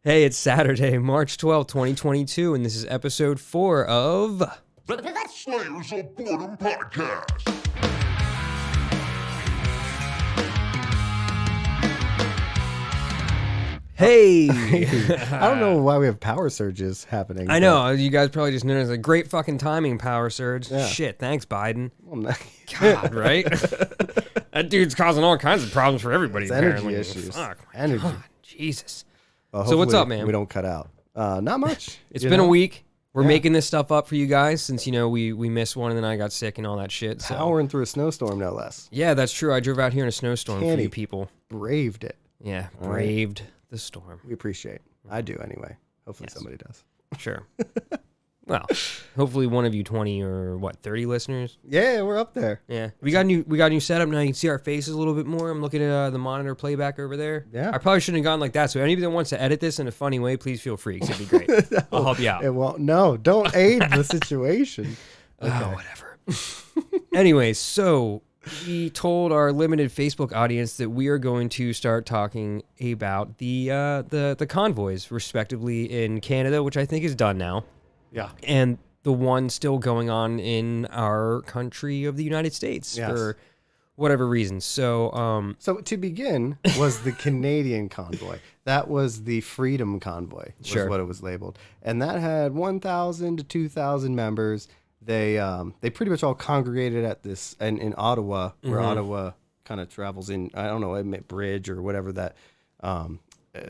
Hey, it's Saturday, March 12th, 2022, and this is episode 4 of... The Slayers of Boredom Podcast. Hey! I don't know why we have power surges happening. I know, you guys probably just noticed a great fucking timing, Power Surge. Yeah. Shit, thanks, Biden. Well, God, right? That dude's causing all kinds of problems for everybody, It's energy apparently. issues. Fuck, my Energy. God, Jesus. Well, So what's hopefully up, man? We don't cut out. Not much. It's been a week. We're Yeah. making this stuff up for you guys since, you know, we missed one and then I got sick and all that shit. So. Powering through a snowstorm, no less. Yeah, that's true. I drove out here in a snowstorm for Candy. you people. Braved it. Yeah, All right. braved the storm. We appreciate. I do anyway. Hopefully Yes. somebody does. Sure. Well, hopefully one of you 20 or what, 30 listeners. Yeah, we're up there. Yeah, we got a new setup now. You can see our faces a little bit more. I'm looking at the monitor playback over there. Yeah. I probably shouldn't have gone like that. So anybody that wants to edit this in a funny way, please feel free. 'Cause it'd be great. I'll help you out. It won't. No, don't aid the situation. Oh, whatever. Anyways, so we told our limited Facebook audience that we are going to start talking about the convoys, respectively, in Canada, which I think is done now. Yeah. And the one still going on in our country of the United States Yes. for whatever reason. So, So to begin was the Canadian convoy. That was the Freedom Convoy, was Sure. what it was labeled. And that had 1,000 to 2,000 members. They pretty much all congregated at this in Ottawa, where Ottawa kind of travels in, I don't know, bridge or whatever that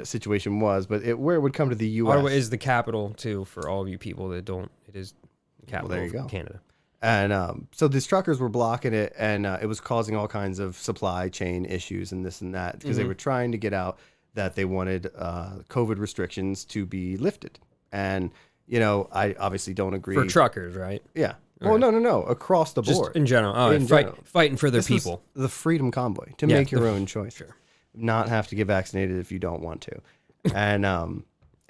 situation was, but where it would come to the U.S. Ottawa is the capital, too, for all of you people that don't. It is the capital there you of go. Canada. And so these truckers were blocking it, and it was causing all kinds of supply chain issues and this and that because they were trying to get out that they wanted COVID restrictions to be lifted. And, you know, I obviously don't agree. For truckers, right? Yeah. Well, no. Across the Just board. in general. Oh, In general. fighting for their This was people. the Freedom Convoy, to Yeah, make your own choice. Sure. Not have to get vaccinated if you don't want to.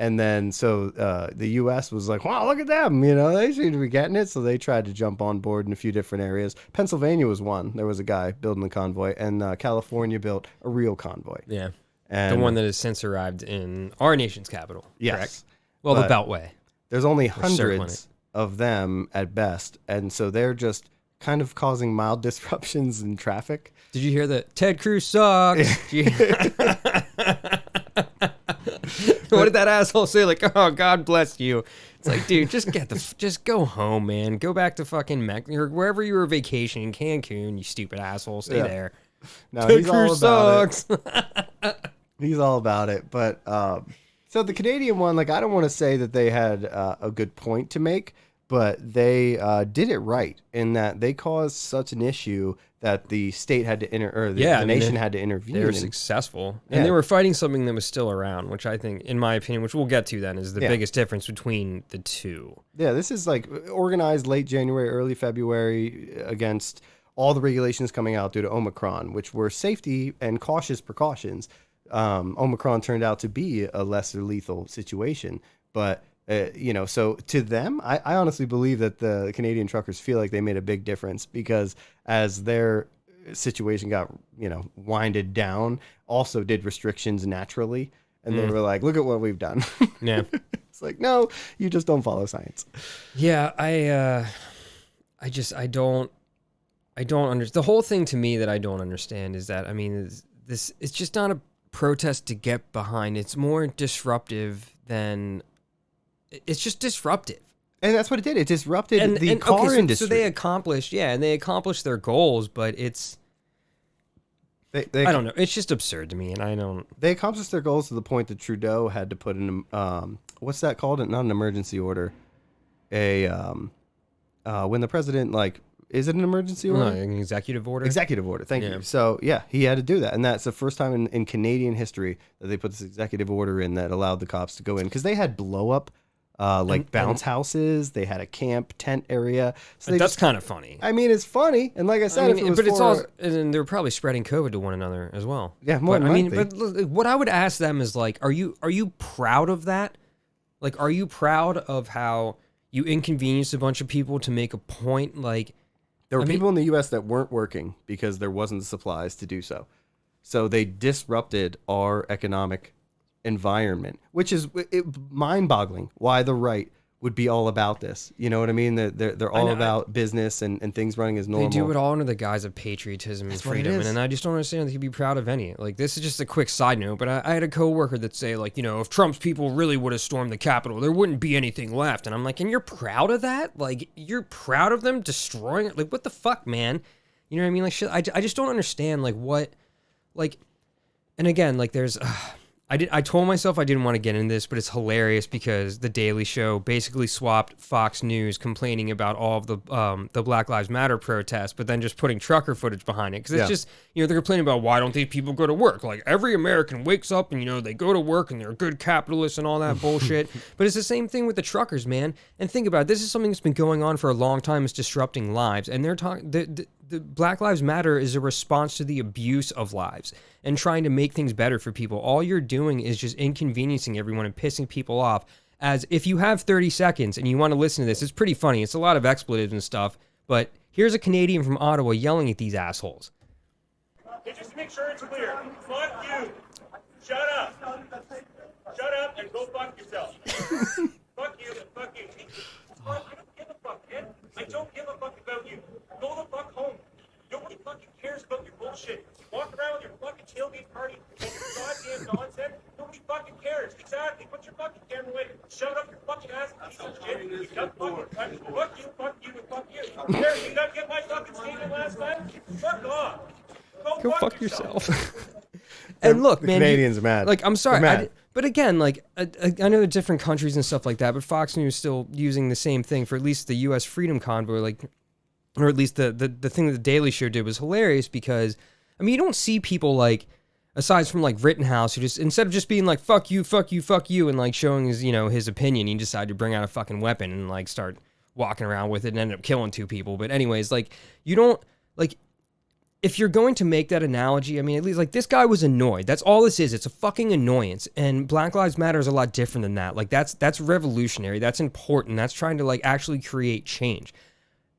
And then so the U.S. was like, wow, look at them. You know, they seem to be getting it. So they tried to jump on board in a few different areas. Pennsylvania was one. There was a guy building the convoy, and California built a real convoy. Yeah. And The one that has since arrived in our nation's capital. Yes. Correct? Well, But- the Beltway. there's only circling hundreds of them at best. And so they're just kind of causing mild disruptions in traffic. Did you hear that? Ted Cruz sucks. Did you- what did that asshole say? Like, oh, God bless you. It's like, dude, just go home, man. Go back to fucking Mexico or wherever you were vacationing, Cancun. You stupid asshole. Stay Yeah. there. No, Ted he's all Cruz about sucks. it. He's all about it. But so the Canadian one, like, I don't want to say that they had a good point to make, but they did it right in that they caused such an issue that the state had to the nation had to intervene. They were and- successful, Yeah. and they were fighting something that was still around, which I think, in my opinion, which we'll get to then, is the Yeah. biggest difference between the two. Yeah, this is like organized late January, early February against all the regulations coming out due to Omicron, which were safety and cautious precautions. Omicron turned out to be a lesser lethal situation, but you know, so to them, I honestly believe that the Canadian truckers feel like they made a big difference because as their situation got, you know, winded down, also did restrictions naturally, and they were like, "Look at what we've done." Yeah. It's like, no, you just don't follow science. Yeah, I don't understand. The whole thing to me that I don't understand is that, I mean, it's just not a protest to get behind. It's more disruptive than, it's just disruptive. And that's what it did. It disrupted the car okay, industry. So they accomplished their goals, but it's, They I don't know. It's just absurd to me, and I don't. They accomplished their goals to the point that Trudeau had to put in what's that called? Not an emergency order. When the president, like, is it an emergency order? No, an executive order. Executive order. Thank Yeah. you. So yeah, he had to do that, and that's the first time in Canadian history that they put this executive order in that allowed the cops to go in because they had blow up. Bounce houses. They had a camp tent area. So That's kind of funny. I mean, it's funny, and like I said, if it was but it's for- also, and they're probably spreading COVID to one another as well. Yeah, more But, than I mean, likely. but look, what I would ask them is like, are you proud of that? Like, are you proud of how you inconvenienced a bunch of people to make a point? Like, There were I mean- people in the U.S. that weren't working because there wasn't the supplies to do so. So they disrupted our economic environment, which is mind-boggling why the right would be all about this. You know what I mean? They're all about business and things running as normal. They do it all under the guise of patriotism and freedom, and I just don't understand they could be proud of any. Like, this is just a quick side note, but I had a coworker that say, like, you know, if Trump's people really would have stormed the Capitol, there wouldn't be anything left. And I'm like, and you're proud of that? Like, you're proud of them destroying it? Like, what the fuck, man? You know what I mean? Like, shit, I just don't understand, like, what, like, and again, like, there's... I told myself I didn't want to get into this, but it's hilarious because The Daily Show basically swapped Fox News complaining about all of the Black Lives Matter protests, but then just putting trucker footage behind it. Because it's just, you know, they're complaining about why don't these people go to work? Like, every American wakes up and, you know, they go to work and they're good capitalists and all that bullshit. But it's the same thing with the truckers, man. And think about it. This is something that's been going on for a long time. It's disrupting lives. And they're talking... The Black Lives Matter is a response to the abuse of lives and trying to make things better for people. All you're doing is just inconveniencing everyone and pissing people off. As if you have 30 seconds and you want to listen to this, it's pretty funny. It's a lot of expletives and stuff, but here's a Canadian from Ottawa yelling at these assholes. Okay, just to make sure it's clear, fuck you. Shut up. Shut up and go fuck yourself. Fuck you and fuck you. I don't give a fuck, man. I don't give a fuck about you. Go the fuck home. Nobody fucking cares about your bullshit. Walk around with your fucking tailgate party and your goddamn nonsense. Nobody fucking cares. Exactly. Put your fucking camera away. Shut up your fucking ass, piece of shit. You dumb fucking cunt. Fuck you, and fuck you. There, you not get my fucking statement last time? Fuck off. Go fuck yourself. And look, man, Canadians are mad. Like, I'm sorry, but again, like, I know different countries and stuff like that, but Fox News is still using the same thing for at least the U.S. Freedom Convoy, like, or at least the thing that the Daily Show did was hilarious because, I mean, you don't see people like, aside from like Rittenhouse, who just, instead of just being like, fuck you, fuck you, fuck you, and like showing his, you know, his opinion, he decided to bring out a fucking weapon and like start walking around with it and ended up killing 2 people. But anyways, like, you don't, like, if you're going to make that analogy, I mean, at least, like, this guy was annoyed. That's all this is. It's a fucking annoyance. And Black Lives Matter is a lot different than that. Like, that's revolutionary. That's important. That's trying to, like, actually create change.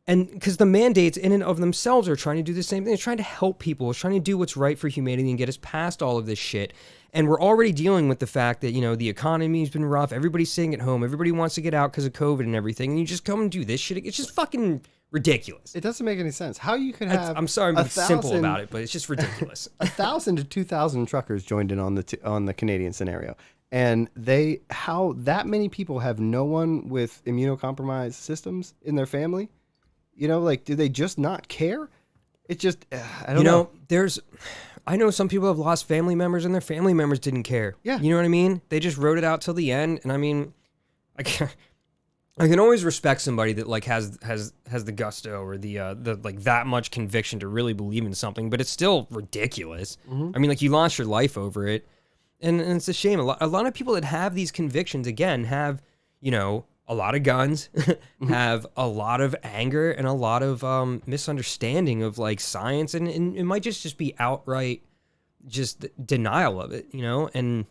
And because the mandates in and of themselves are trying to do the same thing. It's trying to help people. It's trying to do what's right for humanity and get us past all of this shit. And we're already dealing with the fact that, you know, the economy's been rough. Everybody's sitting at home. Everybody wants to get out because of COVID and everything. And you just come and do this shit. It's just fucking ridiculous. It doesn't make any sense. How you could have... I'm sorry I'm being simple about it, but it's just ridiculous. 1,000 to 2,000 truckers joined in on the Canadian scenario. And how that many people have no one with immunocompromised systems in their family? You know, like, do they just not care? It just, I don't know. I know some people have lost family members and their family members didn't care. Yeah. You know what I mean? They just wrote it out till the end. And I mean, I can always respect somebody that like has the gusto or the like that much conviction to really believe in something, but it's still ridiculous. Mm-hmm. I mean, like, you lost your life over it. And it's a shame. A lot of people that have these convictions, again, have, you know, a lot of guns, have a lot of anger and a lot of misunderstanding of like science, and it might just be outright just denial of it, you know. And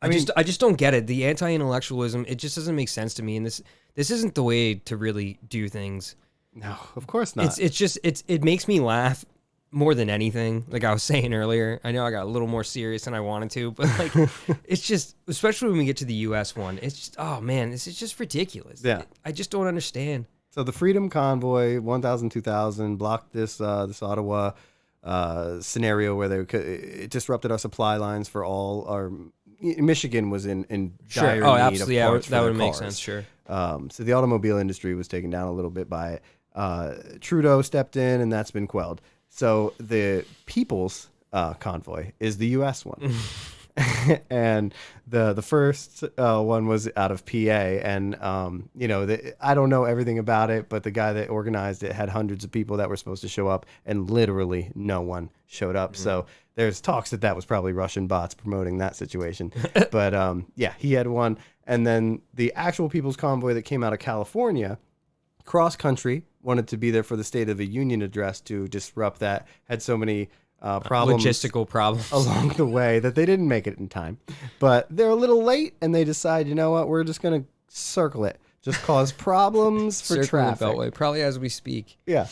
I just don't get it. The anti-intellectualism, it just doesn't make sense to me. And this isn't the way to really do things. No, of course not. It makes me laugh more than anything. Like I was saying earlier, I know I got a little more serious than I wanted to, but like, it's just, especially when we get to the U.S. one, it's just, oh man, this is just ridiculous. Yeah. I just don't understand. So the Freedom Convoy, 1,000, 2,000, blocked this Ottawa scenario where it disrupted our supply lines for all our, Michigan was in dire need absolutely. of parts that for would make cars. sense, sure. So the automobile industry was taken down a little bit by it. Trudeau stepped in and that's been quelled. So the People's Convoy is the U.S. one. And the first one was out of PA. And, you know, I don't know everything about it, but the guy that organized it had hundreds of people that were supposed to show up, and literally no one showed up. Mm-hmm. So there's talks that was probably Russian bots promoting that situation. But, yeah, he had one. And then the actual People's Convoy that came out of California, cross country, wanted to be there for the State of the Union address to disrupt that, had so many problems, logistical problems along the way that they didn't make it in time. But they're a little late, and they decide, you know what, we're just going to circle it, just cause problems for traffic. Beltway, probably as we speak. Yeah.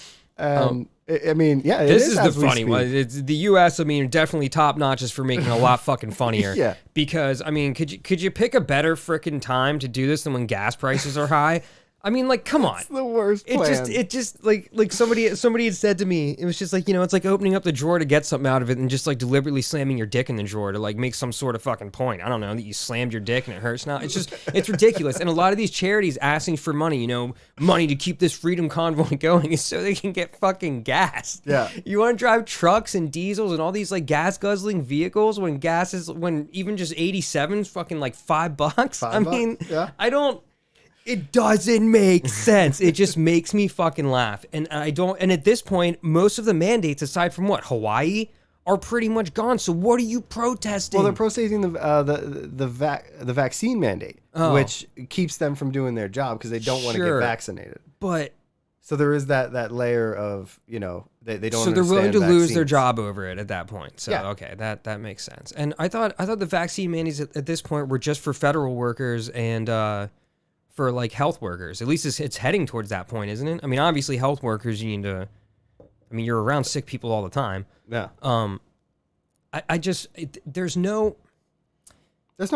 I mean, yeah, This is the funny one. It's the U.S. I mean, definitely top notch is for making it a lot fucking funnier. Yeah. Because I mean, could you pick a better freaking time to do this than when gas prices are high? I mean, like, come on. It's the worst plan. It just like somebody had said to me, it was just like, it's like opening up the drawer to get something out of it and just like deliberately slamming your dick in the drawer to like make some sort of fucking point. I don't know, that you slammed your dick and it hurts now. It's ridiculous. And a lot of these charities asking for money, money to keep this freedom convoy going is so they can get fucking gas. Yeah. You want to drive trucks and diesels and all these like gas guzzling vehicles when even just 87's fucking like $5? I mean, yeah. It doesn't make sense. It just makes me fucking laugh. And at this point, most of the mandates, aside from Hawaii, are pretty much gone. So what are you protesting? Well, they're protesting the vaccine mandate, which keeps them from doing their job because they don't want to get vaccinated. But so there is that layer of, they don't. So they're willing to vaccines. lose their job over it at that point. So yeah. Okay, that makes sense. And I thought the vaccine mandates at this point were just for federal workers and for like health workers. At least it's heading towards that point, isn't it? I mean, obviously health workers, you're around sick people all the time. Yeah. There's no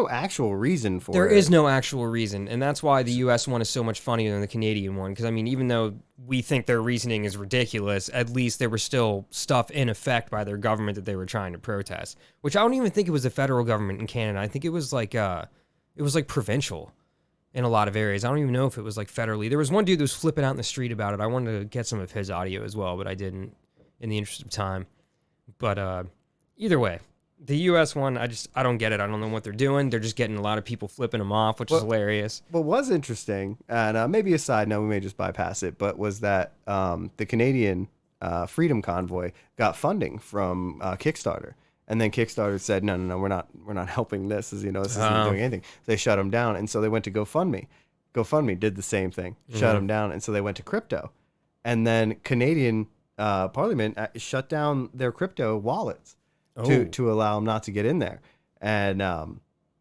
actual reason for it. There is no actual reason. And that's why the U.S. one is so much funnier than the Canadian one. Because, I mean, even though we think their reasoning is ridiculous, at least there was still stuff in effect by their government that they were trying to protest. Which I don't even think it was the federal government in Canada. I think it was like provincial in a lot of areas. I don't even know if it was like federally. There was one dude that was flipping out in the street about it. I wanted to get some of his audio as well, but I didn't in the interest of time. But either way, the U.S. one, I don't get it. I don't know what they're doing. They're just getting a lot of people flipping them off, which is hilarious. What was interesting, and maybe a side note, we may just bypass it, but was that the Canadian Freedom Convoy got funding from Kickstarter. And then Kickstarter said, no, we're not helping this. This isn't doing anything. They shut them down, and so they went to GoFundMe. GoFundMe did the same thing, shut them down, and so they went to crypto. And then Canadian Parliament shut down their crypto wallets to allow them not to get in there. And a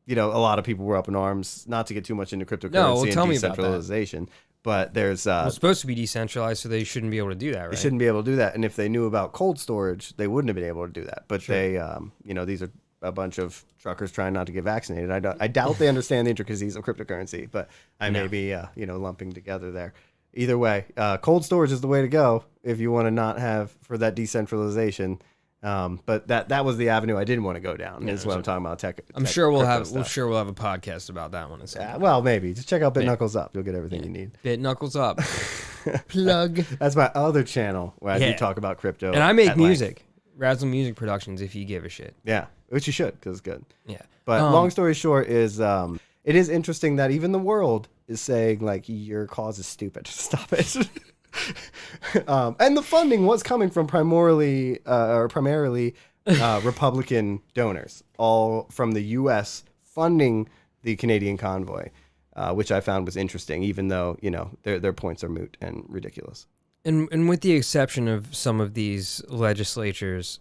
lot of people were up in arms, not to get too much into cryptocurrency and decentralization. But there's it's supposed to be decentralized, so they shouldn't be able to do that, right? They shouldn't be able to do that. And if they knew about cold storage, they wouldn't have been able to do that. But they, these are a bunch of truckers trying not to get vaccinated. I doubt they understand the intricacies of cryptocurrency, but I may be, lumping together there. Either way, cold storage is the way to go if you want to not have for that decentralization. But that was the avenue I didn't want to go down. Is what I'm talking about. I'm sure we'll have a podcast about that one. Well, maybe just check out Bit Knuckles Up. You'll get everything you need. Bit Knuckles Up. Plug. That's my other channel where I do talk about crypto. And I make music. Razzle Music Productions. If you give a shit. Yeah, which you should because it's good. Yeah. But long story short is it is interesting that even the world is saying like your cause is stupid. Stop it. And the funding was coming from primarily Republican donors, all from the U.S. funding the Canadian convoy, which I found was interesting, even though their points are moot and ridiculous. And with the exception of some of these legislators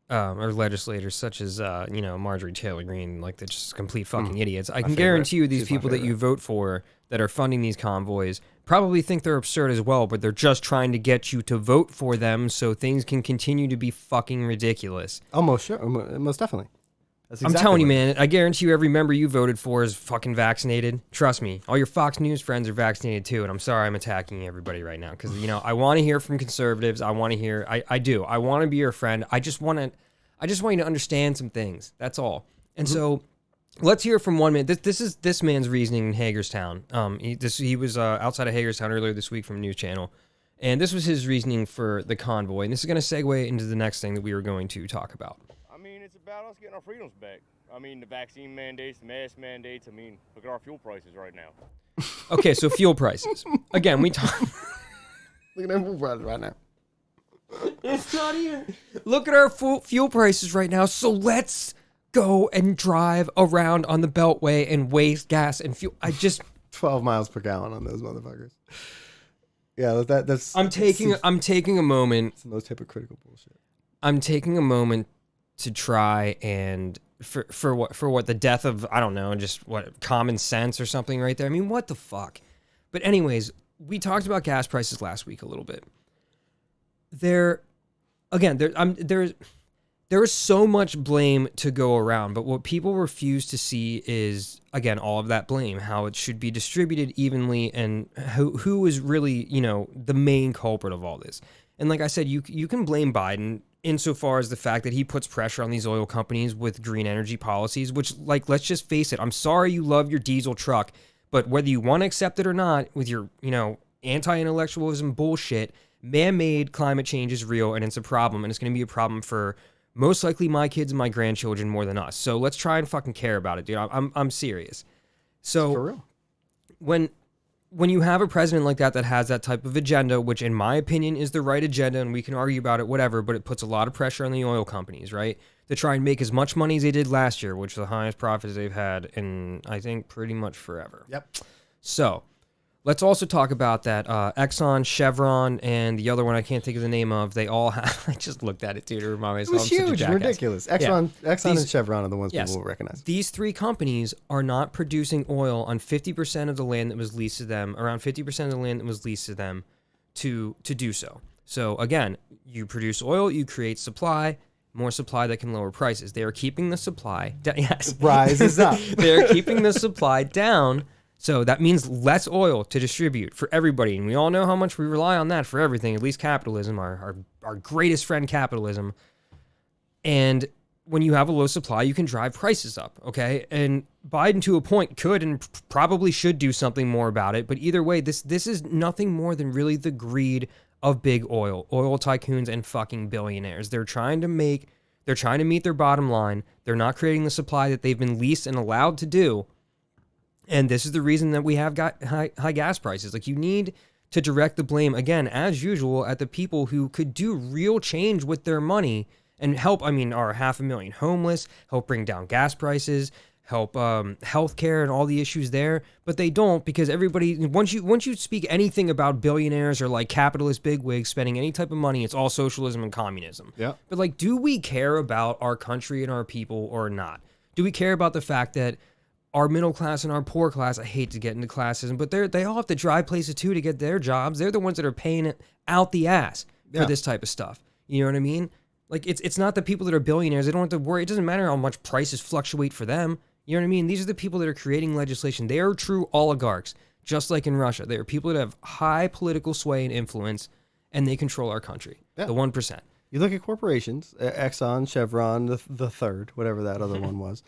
such as Marjorie Taylor Greene, like they're just complete fucking idiots. I can guarantee you these people that you vote for that are funding these convoys probably think they're absurd as well, but they're just trying to get you to vote for them so things can continue to be fucking ridiculous. Almost sure, most definitely. I'm telling you, man, I guarantee you every member you voted for is fucking vaccinated. Trust me. All your Fox News friends are vaccinated too, and I'm sorry I'm attacking everybody right now because, I want to hear from conservatives. I want to hear, I do. I want to be your friend. I just want you to understand some things. That's all. And so let's hear from one man. This is this man's reasoning in Hagerstown. He was outside of Hagerstown earlier this week from a news channel, and this was his reasoning for the convoy. And this is going to segue into the next thing that we were going to talk about. I mean, it's about us getting our freedoms back. I mean, the vaccine mandates, the mask mandates. I mean, look at our fuel prices right now. Okay, so fuel prices. Again, we talk. Look at our fuel prices right now. It's not even. Look at our fuel prices right now. So let's go and drive around on the Beltway and waste gas and fuel. 12 miles per gallon on those motherfuckers. Yeah, that's. I'm taking a moment. It's the most hypocritical bullshit. I'm taking a moment to try and for what the death of, I don't know, just what, common sense or something right there. I mean, what the fuck? But anyways, we talked about gas prices last week a little bit. there is so much blame to go around, but what people refuse to see is, again, all of that blame, how it should be distributed evenly, and who is really, the main culprit of all this. And like I said, you can blame Biden insofar as the fact that he puts pressure on these oil companies with green energy policies, which, like, let's just face it, I'm sorry you love your diesel truck, but whether you want to accept it or not, with your, anti-intellectualism bullshit, man-made climate change is real, and it's a problem, and it's going to be a problem for most likely my kids and my grandchildren more than us. So let's try and fucking care about it, dude. I'm serious. So For real. When you have a president like that has that type of agenda, which in my opinion is the right agenda, and we can argue about it, whatever, but it puts a lot of pressure on the oil companies, right? To try and make as much money as they did last year, which is the highest profits they've had in, I think, pretty much forever. Yep. So let's also talk about that Exxon, Chevron, and the other one I can't think of the name of. They all have. I just looked at it too to remind myself. It was huge, ridiculous. Exxon and Chevron are the ones people will recognize. These three companies are not producing oil on 50% of the land that was leased to them, around 50% of the land that was leased to them to do so. So again, you produce oil, you create supply, more supply that can lower prices. They are keeping the supply down. Yes. Rises up. They're keeping the supply down. So that means less oil to distribute for everybody. And we all know how much we rely on that for everything, at least capitalism, our greatest friend, capitalism. And when you have a low supply, you can drive prices up, okay? And Biden, to a point, could and probably should do something more about it. But either way, this is nothing more than really the greed of big oil tycoons and fucking billionaires. They're trying to meet their bottom line. They're not creating the supply that they've been leased and allowed to do. And this is the reason that we have got high gas prices. Like, you need to direct the blame, again, as usual, at the people who could do real change with their money and help, our 500,000 homeless, help bring down gas prices, help healthcare and all the issues there. But they don't, because everybody, once you speak anything about billionaires or like capitalist bigwigs spending any type of money, it's all socialism and communism. Yeah. But like, do we care about our country and our people or not? Do we care about the fact that our middle class and our poor class, I hate to get into classism, but they all have to drive places too to get their jobs. They're the ones that are paying it out the ass for this type of stuff. You know what I mean? Like, it's not the people that are billionaires. They don't have to worry. It doesn't matter how much prices fluctuate for them. You know what I mean? These are the people that are creating legislation. They are true oligarchs, just like in Russia. They are people that have high political sway and influence, and they control our country. Yeah. The 1%. You look at corporations, Exxon, Chevron, the third, whatever that other one was.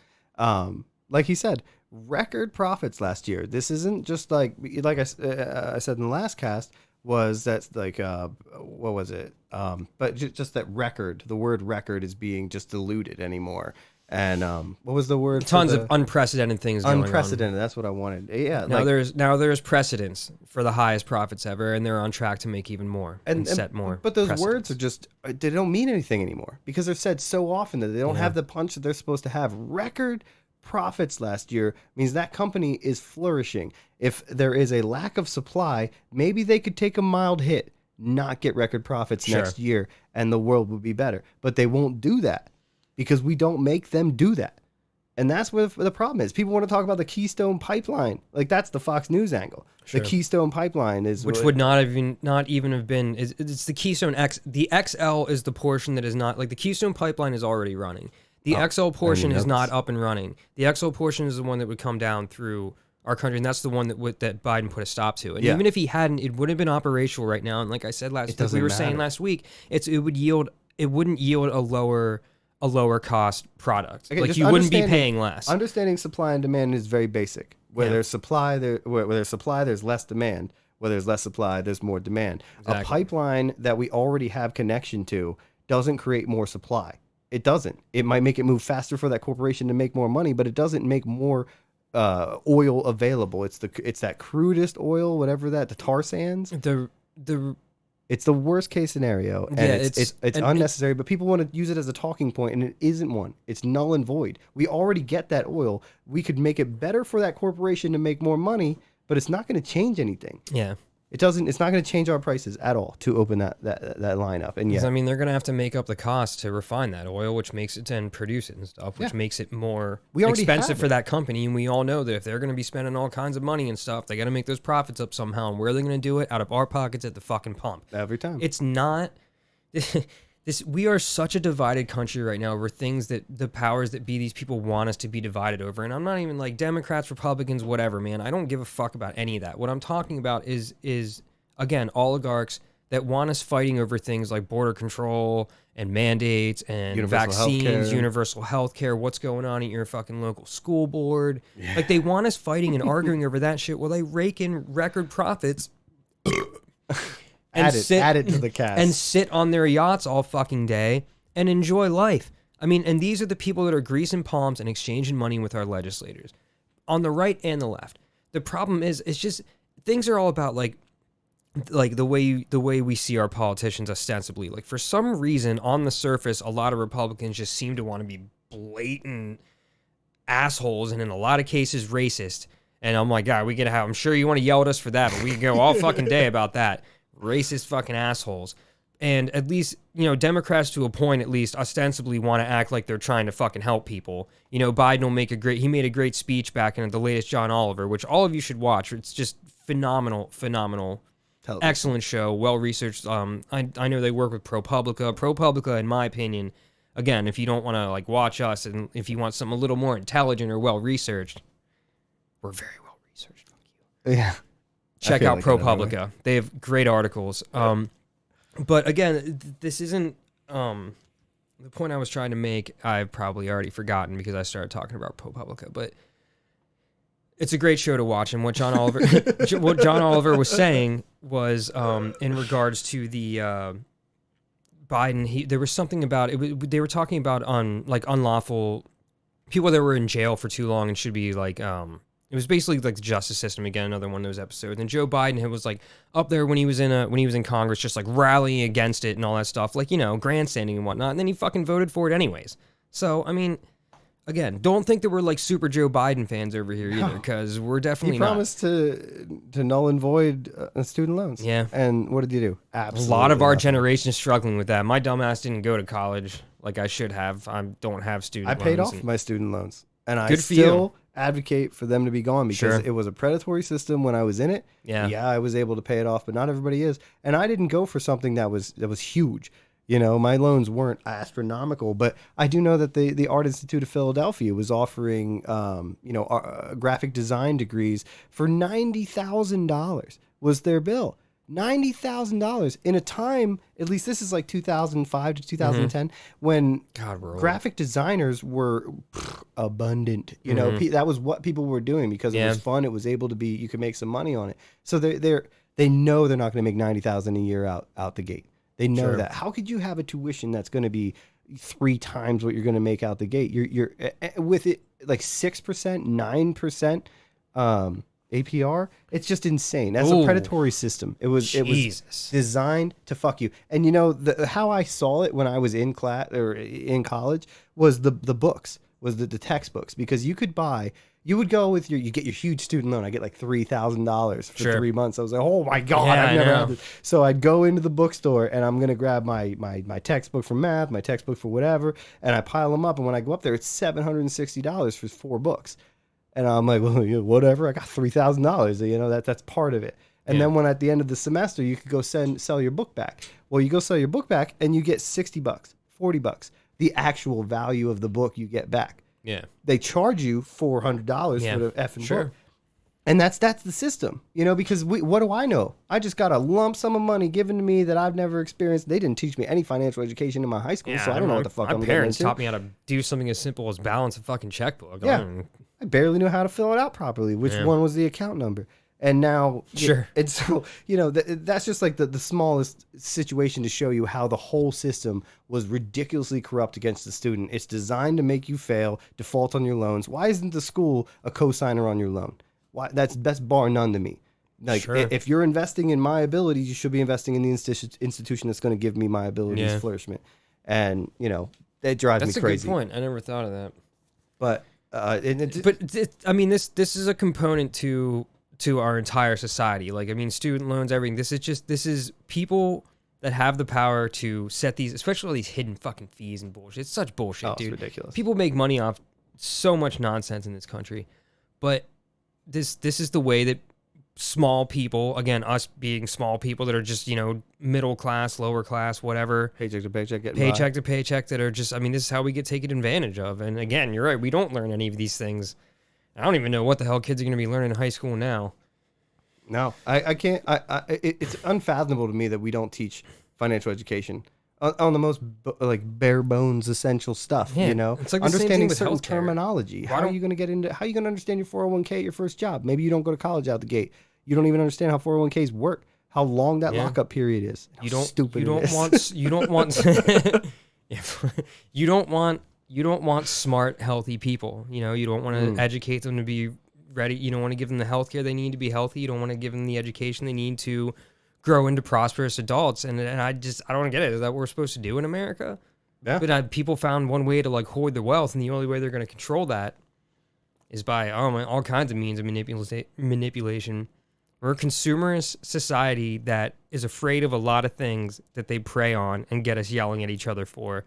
Like he said, record profits last year. This isn't just like I said in the last cast, was that's like, what was it? But just that record, the word record is being just diluted anymore. And what was the word? Tons of unprecedented things going on. Unprecedented, that's what I wanted. Yeah. Now there's precedence for the highest profits ever, and they're on track to make even more and set more. But those words are just, they don't mean anything anymore because they're said so often that they don't have the punch that they're supposed to have. Record profits last year means that company is flourishing. If there is a lack of supply, maybe they could take a mild hit, not get record profits next year, and the world would be better. But they won't do that because we don't make them do that. And that's where the problem is. People want to talk about the Keystone Pipeline. Like, that's the Fox News angle. Sure. The Keystone Pipeline is... Which would not even have been... It's the Keystone X. The XL is the portion that is not... Like, the Keystone Pipeline is already running. The XL portion is not up and running. The XL portion is the one that would come down through our country, and that's the one that Biden put a stop to. And even if he hadn't, it would have been operational right now. And like I said saying last week, it wouldn't yield a lower cost product. Okay, like, you wouldn't be paying less. Understanding supply and demand is very basic. Where there's supply, there's less demand. Where there's less supply, there's more demand. Exactly. A pipeline that we already have connection to doesn't create more supply. It doesn't. It might make it move faster for that corporation to make more money, but it doesn't make more oil available. It's that crudest oil, whatever that, the tar sands. It's the worst case scenario, and it's unnecessary. But people want to use it as a talking point, and it isn't one. It's null and void. We already get that oil. We could make it better for that corporation to make more money, but it's not going to change anything. Yeah. It's not going to change our prices at all to open that line up. And I mean, they're going to have to make up the cost to refine that oil, which makes it and produce it and stuff, which makes it more expensive for that company. And we all know that if they're going to be spending all kinds of money and stuff, they got to make those profits up somehow. And where are they going to do it? Out of our pockets at the fucking pump. Every time. It's not we are such a divided country right now over things that the powers that be, these people want us to be divided over. And I'm not even like Democrats, Republicans, whatever, man. I don't give a fuck about any of that. What I'm talking about is again, oligarchs that want us fighting over things like border control and mandates and Universal vaccines, healthcare. universal health care, what's going on at your fucking local school board. Like, they want us fighting and arguing over that shit while they rake in record profits and Add it to the cast. and sit on their yachts all fucking day and enjoy life. I mean, and these are the people that are greasing palms and exchanging money with our legislators on the right and the left. The problem is, it's just things are all about like the way we see our politicians ostensibly. Like, for some reason, on the surface, a lot of Republicans just seem to want to be blatant assholes and in a lot of cases racist. And I'm like, God, I'm sure you want to yell at us for that, but we can go all fucking day about that. Racist fucking assholes. And at least, Democrats to a point at least ostensibly want to act like they're trying to fucking help people. Biden will he made a great speech back in the latest John Oliver, which all of you should watch. It's just phenomenal. Television. Excellent show, well researched. I know they work with ProPublica. ProPublica, in my opinion, again, if you don't want to like watch us and if you want something a little more intelligent or well researched, we're very well researched. Yeah. Check feel out like that ProPublica. anyway. They have great articles. But again, this isn't the point I was trying to make. I've probably already forgotten because I started talking about ProPublica, but it's a great show to watch. And what John Oliver was saying was in regards to the Biden. There was something about it. They were talking about unlawful people that were in jail for too long and should be like. It was basically like the justice system again. Another one of those episodes. And Joe Biden was like up there when he was in Congress, just like rallying against it and all that stuff, like grandstanding and whatnot. And then he fucking voted for it anyways. So I mean. Again, don't think that we're like super Joe Biden fans over here either, because we're definitely He promised to null and void student loans. Yeah. And what did you do? not. Absolutely. A lot of our nothing. generation is struggling with that. My dumbass didn't go to college like I should have. I don't have student I loans. paid off and- my student loans. And I Good for still advocate for them to be gone because Sure. it was a predatory system when I was in it. Yeah. Yeah, I was able to pay it off, but not everybody is. And I didn't go for something that was huge. My loans weren't astronomical, but I do know that the Art Institute of Philadelphia was offering, graphic design degrees for $90,000 was their bill. $90,000 in a time, at least this is like 2005 to 2010, when God, we're old. graphic designers were abundant. That was what people were doing because it was fun. It was able to be, you could make some money on it. So they know they're not going to make $90,000 a year out the gate. They know Sure. that. How could you have a tuition that's going to be 3 times what you're going to make out the gate? You're with it like 6%, 9% APR. It's just insane. That's Ooh. a predatory system. It was Jesus. designed to fuck you. And how I saw it when I was in class or in college was the books, was the textbooks, because you would go with you get your huge student loan. I get like $3,000 for Sure. 3 months. I was like, oh my God, Yeah, I've I never know. had this. So I'd go into the bookstore and I'm going to grab my textbook for math, my textbook for whatever. And I pile them up. And when I go up there, it's $760 for 4 books. And I'm like, well, whatever. I got $3,000. That's part of it. And then when at the end of the semester, you could go sell your book back. Well, you go sell your book back and you get $60, $40. The actual value of the book you get back. Yeah. They charge you $400 Yeah, for the effing sure. book. And that's the system, because what do I know? I just got a lump sum of money given to me that I've never experienced. They didn't teach me any financial education in my high school, so I don't know what the fuck my I'm getting parents into. taught me how to do something as simple as balance a fucking checkbook. Yeah. I barely knew how to fill it out properly, which one was the account number. And now, Sure. And so, that's just like the smallest situation to show you how the whole system was ridiculously corrupt against the student. It's designed to make you fail, default on your loans. Why isn't the school a co-signer on your loan? Why? That's bar none to me. Like, Sure. if you're investing in my abilities, you should be investing in the institution that's going to give me my abilities flourishment. And, that drives That's me a crazy. good point. I never thought of that. But, this is a component to our entire society. Like, I mean, student loans, everything. This is people that have the power to set these, especially all these hidden fucking fees and bullshit. It's such bullshit, it's dude. ridiculous. People make money off so much nonsense in this country, but this is the way that small people, again, us being small people that are just, middle class, lower class, whatever, Paycheck to paycheck, getting paycheck to paycheck, that are just, this is how we get taken advantage of. And again, you're right, we don't learn any of these things. I don't even know what the hell kids are going to be learning in high school now. No, I can't. It's unfathomable to me that we don't teach financial education on the most bare bones essential stuff. Yeah, it's like the same understanding thing with certain healthcare. terminology. How are you going to get into? How are you going to understand your 401k at your first job? Maybe you don't go to college out the gate. You don't even understand how 401ks work. How long that lockup period is. How stupid you don't it is. want you don't want you don't want smart, healthy people. You don't want to educate them to be ready. You don't want to give them the healthcare they need to be healthy. You don't want to give them the education they need to grow into prosperous adults. And I don't get it. Is that what we're supposed to do in America? Yeah. But people found one way to hoard their wealth, and the only way they're going to control that is by all kinds of means of manipulation. We're a consumerist society that is afraid of a lot of things that they prey on and get us yelling at each other for.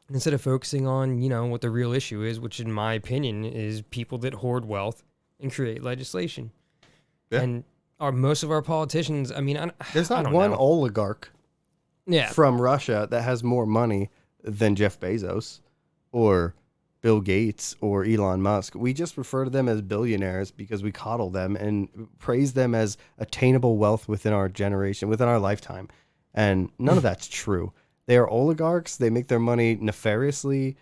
Instead of focusing on, what the real issue is, which in my opinion is people that hoard wealth and create legislation. Yeah. And most of our politicians, There's I not don't one know. oligarch Yeah. from Russia that has more money than Jeff Bezos or Bill Gates or Elon Musk. We just refer to them as billionaires because we coddle them and praise them as attainable wealth within our generation, within our lifetime. And none of that's true. They are oligarchs. They make their money nefariously.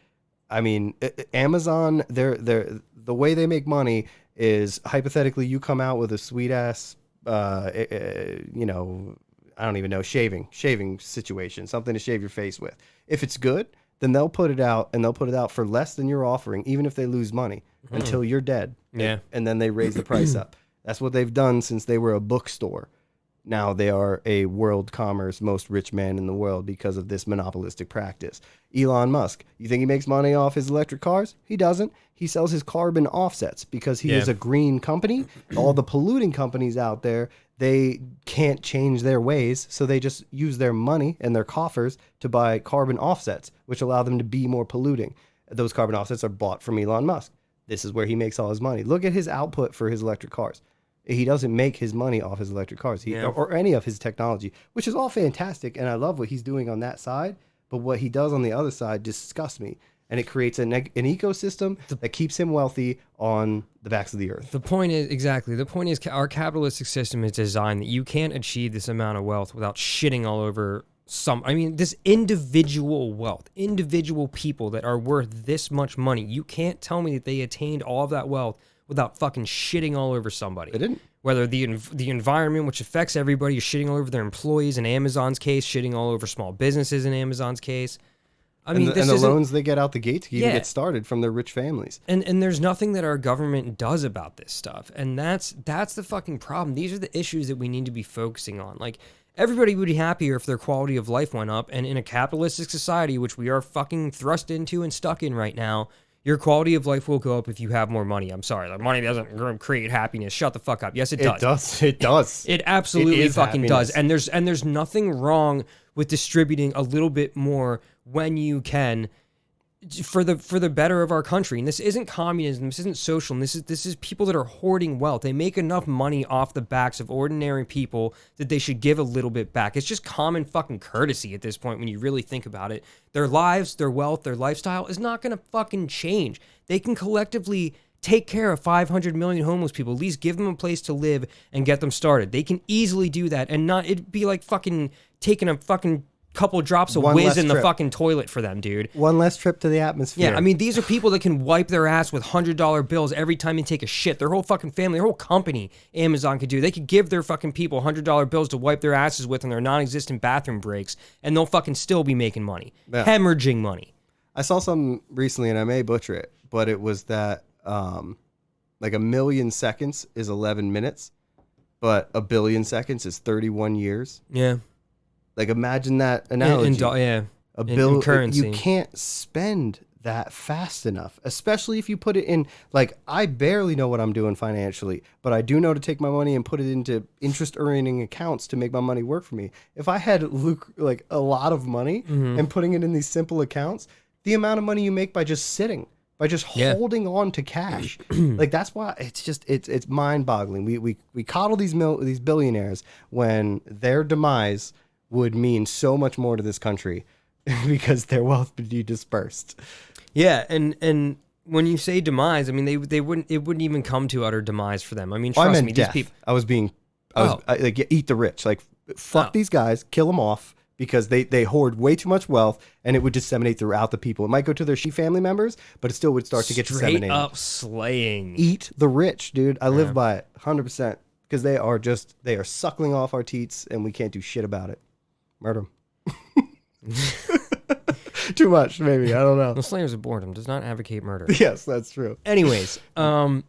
Amazon, the way they make money is hypothetically you come out with a sweet ass, I don't even know, shaving situation, something to shave your face with. If it's good, then they'll put it out, and they'll put it out for less than you're offering, even if they lose money, until you're dead. Yeah. And then they raise the price up. That's what they've done since they were a bookstore. Now they are a world commerce most rich man in the world because of this monopolistic practice. Elon Musk, you think he makes money off his electric cars? He doesn't. He sells his carbon offsets because he is a green company. All the polluting companies out there, they can't change their ways, so they just use their money and their coffers to buy carbon offsets, which allow them to be more polluting. Those carbon offsets are bought from Elon Musk. This is where he makes all his money. Look at his output for his electric cars. He doesn't make his money off his electric cars or any of his technology, which is all fantastic, and I love what he's doing on that side, but what he does on the other side disgusts me, and it creates an ecosystem that keeps him wealthy on the backs of the earth. The point is our capitalistic system is designed that you can't achieve this amount of wealth without shitting all over this individual wealth, individual people that are worth this much money. You can't tell me that they attained all of that wealth without fucking shitting all over somebody. They didn't. Whether the environment, which affects everybody, is shitting all over their employees in Amazon's case, shitting all over small businesses in Amazon's case. And the loans they get out the gate to even get started from their rich families. And there's nothing that our government does about this stuff. And that's the fucking problem. These are the issues that we need to be focusing on. Everybody would be happier if their quality of life went up. And in a capitalistic society, which we are fucking thrust into and stuck in right now, your quality of life will go up if you have more money. I'm sorry. The money doesn't create happiness. Shut the fuck up. Yes, it does. It does. It absolutely fucking happiness. does. And there's nothing wrong with distributing a little bit more when you can for the better of our country. And this isn't communism. This isn't social. This is people that are hoarding wealth. They make enough money off the backs of ordinary people that they should give a little bit back. It's just common fucking courtesy at this point when you really think about it. Their lives, their wealth, their lifestyle is not going to fucking change. They can collectively take care of 500 million homeless people, at least give them a place to live and get them started. They can easily do that and not, it'd be like fucking taking a fucking couple drops of whiz in the fucking toilet for them, dude. One less trip to the atmosphere. Yeah, these are people that can wipe their ass with $100 bills every time they take a shit. Their whole fucking family, their whole company, Amazon could do. They could give their fucking people $100 bills to wipe their asses with in their non-existent bathroom breaks, and they'll fucking still be making money. Yeah. Hemorrhaging money. I saw something recently, and I may butcher it, but it was that like 1 million seconds is 11 minutes, but 1 billion seconds is 31 years. Yeah. Like, imagine that analogy. In currency. You can't spend that fast enough, especially if you put it in, I barely know what I'm doing financially, but I do know to take my money and put it into interest earning accounts to make my money work for me. If I had a lot of money and putting it in these simple accounts, the amount of money you make by just sitting by just holding on to cash. Like that's why it's mind-boggling. We coddle these billionaires when their demise would mean so much more to this country because their wealth would be dispersed. Yeah, and when you say demise, I mean they wouldn't, it wouldn't even come to utter demise for them. I mean, trust me, death. these people. Like eat the rich. Like fuck these guys, kill them off because they hoard way too much wealth and it would disseminate throughout the people. It might go to their family members, but it still would start to get disseminated. Straight up slaying. Eat the rich, dude. I live by it 100% because they are suckling off our teats and we can't do shit about it. Murder them. Too much, maybe. I don't know. The Slayers of Boredom does not advocate murder. Yes, that's true. Anyways, I'm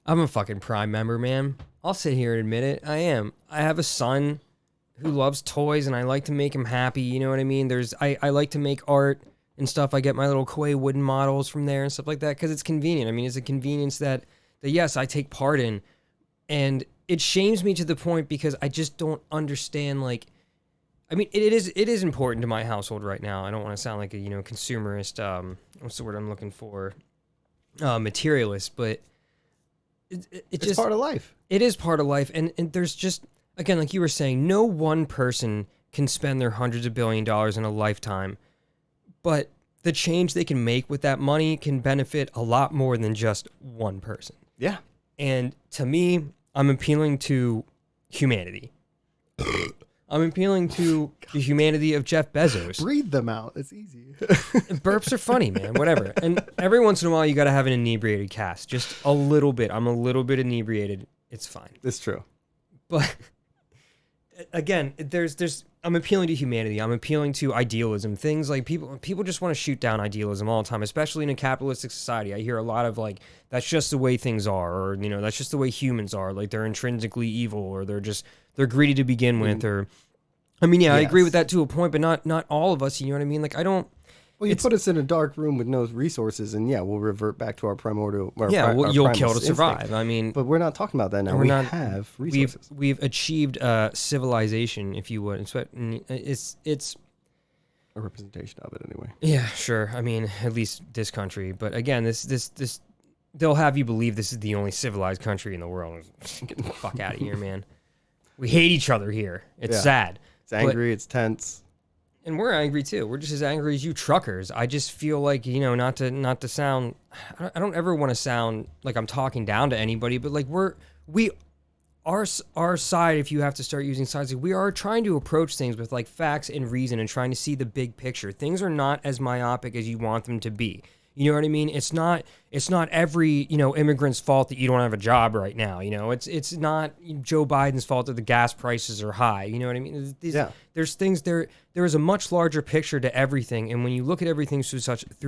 a fucking Prime member, man. I'll sit here and admit it. I am. I have a son who loves toys, and I like to make him happy. You know what I mean? I like to make art and stuff. I get my little Koi wooden models from there and stuff like that because it's convenient. I mean, it's a convenience that yes, I take part in, and it shames me to the point because I just don't understand. Like, I mean, it is important to my household right now. I don't want to sound like a consumerist. What's the word I'm looking for? Materialist, but it's just part of life. It is part of life, and there's just, again, like you were saying, no one person can spend their hundreds of $billions in a lifetime, but the change they can make with that money can benefit a lot more than just one person. Yeah. And to me, I'm appealing to humanity. I'm appealing to the humanity of Jeff Bezos. Breathe them out. It's easy. Burps are funny, man. Whatever. And every once in a while, you got to have an inebriated cast. Just a little bit. I'm a little bit inebriated. It's fine. It's true. But again, I'm appealing to humanity. I'm appealing to idealism. Things like people just want to shoot down idealism all the time, especially in a capitalistic society. I hear a lot of like, that's just the way things are, or that's just the way humans are. Like they're intrinsically evil, or they're greedy to begin with, or I mean, yeah, I agree with that to a point, but not all of us. You know what I mean? Like I don't. Well, you put us in a dark room with no resources, and we'll revert back to our primordial. You'll kill to survive. Instinct. I mean, but we're not talking about that now. We have resources. We've achieved civilization, if you would. It's a representation of it, anyway. Yeah, sure. I mean, at least this country. But again, this they'll have you believe this is the only civilized country in the world. Get the fuck out of here, man. We hate each other here. It's sad. It's angry. It's tense. And we're angry too. We're just as angry as you truckers. I just feel like, not to sound, I don't ever want to sound like I'm talking down to anybody, but like our side, if you have to start using sides, like we are trying to approach things with like facts and reason and trying to see the big picture. Things are not as myopic as you want them to be. You know what I mean? It's not every, immigrant's fault that you don't have a job right now. It's not Joe Biden's fault that the gas prices are high. You know what I mean? There's things there is a much larger picture to everything. And when you look at everything through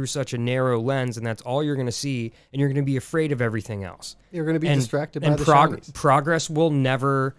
such a narrow lens, and that's all you're going to see, and you're going to be afraid of everything else. You're going to be distracted by the shinies. Progress will never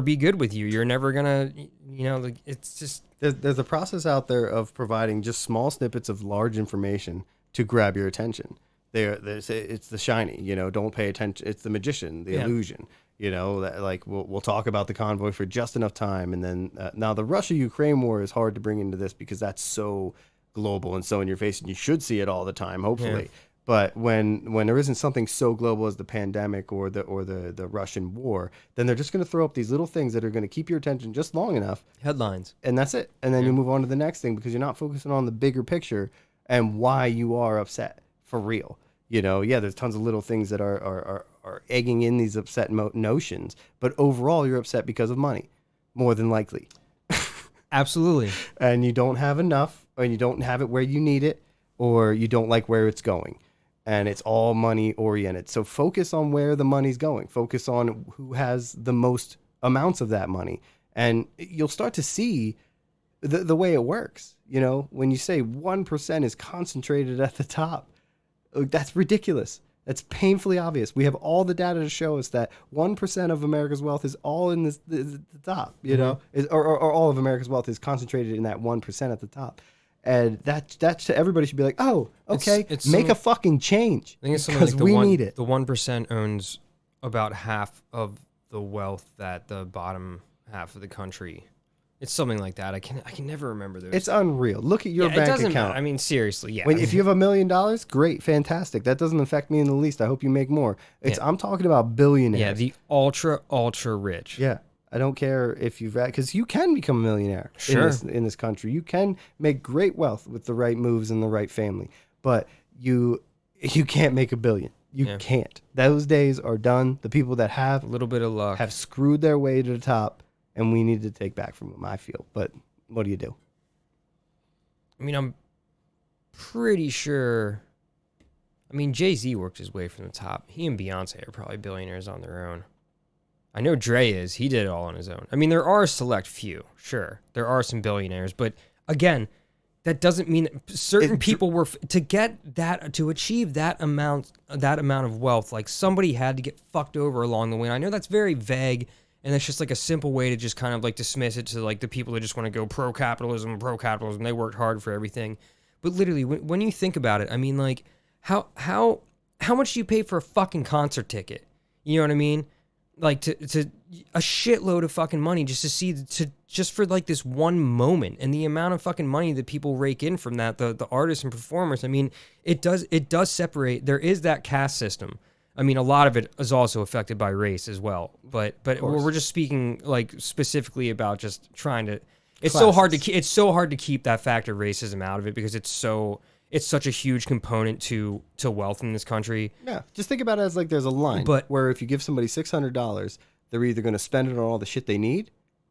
be good with you. You're never going to, it's just. There's a process out there of providing just small snippets of large information to grab your attention. It's the shiny, don't pay attention. It's the magician, the illusion, that like we'll talk about the convoy for just enough time. And then now the Russia-Ukraine war is hard to bring into this because that's so global and so in your face, and you should see it all the time, hopefully. Yeah. But when there isn't something so global as the pandemic or the Russian war, then they're just going to throw up these little things that are going to keep your attention just long enough. Headlines. And that's it. And then you move on to the next thing because you're not focusing on the bigger picture and why you are upset for real. There's tons of little things that are egging in these upset notions. But overall, you're upset because of money, more than likely. Absolutely. And you don't have enough, or you don't have it where you need it, or you don't like where it's going. And it's all money oriented. So focus on where the money's going. Focus on who has the most amounts of that money. And you'll start to see the way it works. When you say 1% is concentrated at the top, that's ridiculous. That's painfully obvious. We have all the data to show us that 1% of America's wealth is all in the top, or all of America's wealth is concentrated in that 1% at the top. And that everybody should be like, oh, okay, make a fucking change. I think it's because like we need it. The 1% owns about half of the wealth that the bottom half of the country It's something like that. I can never remember those. It's unreal. Look at your it bank doesn't account. matter. I mean, seriously, yeah. If you have $1 million, great, fantastic. That doesn't affect me in the least. I hope you make more. I'm talking about billionaires. yeah, the ultra rich. Yeah. I don't care if you've because you can become a millionaire Sure. in this country. You can make great wealth with the right moves and the right family, but you can't make $1 billion. You can't. Those days are done. The people that A little bit of luck. have screwed their way to the top, and we need to take back from them, I feel. But what do you do? I mean, I'm pretty sure. I mean, Jay-Z worked his way from the top. He and Beyonce are probably billionaires on their own. I know Dre is. He did it all on his own. I mean, there are a select few. Sure. There are some billionaires. But again, that doesn't mean that certain people were to achieve that amount of wealth. Like somebody had to get fucked over along the way. And I know that's very vague, and that's just like a simple way to just kind of like dismiss it to like the people that just want to go pro-capitalism. They worked hard for everything. But literally, when you think about it, I mean, like how much do you pay for a fucking concert ticket? You know what I mean? Like to a shitload of fucking money just for like this one moment, and the amount of fucking money that people rake in from that, the artists and performers. I mean, it does separate. There is that caste system. I mean, a lot of it is also affected by race as well. But we're just speaking like specifically about just trying to. It's so hard to keep that factor of racism out of it because it's such a huge component to wealth in this country. Yeah, just think about it as like there's a line, where if you give somebody $600, they're either going to spend it on all the shit they need,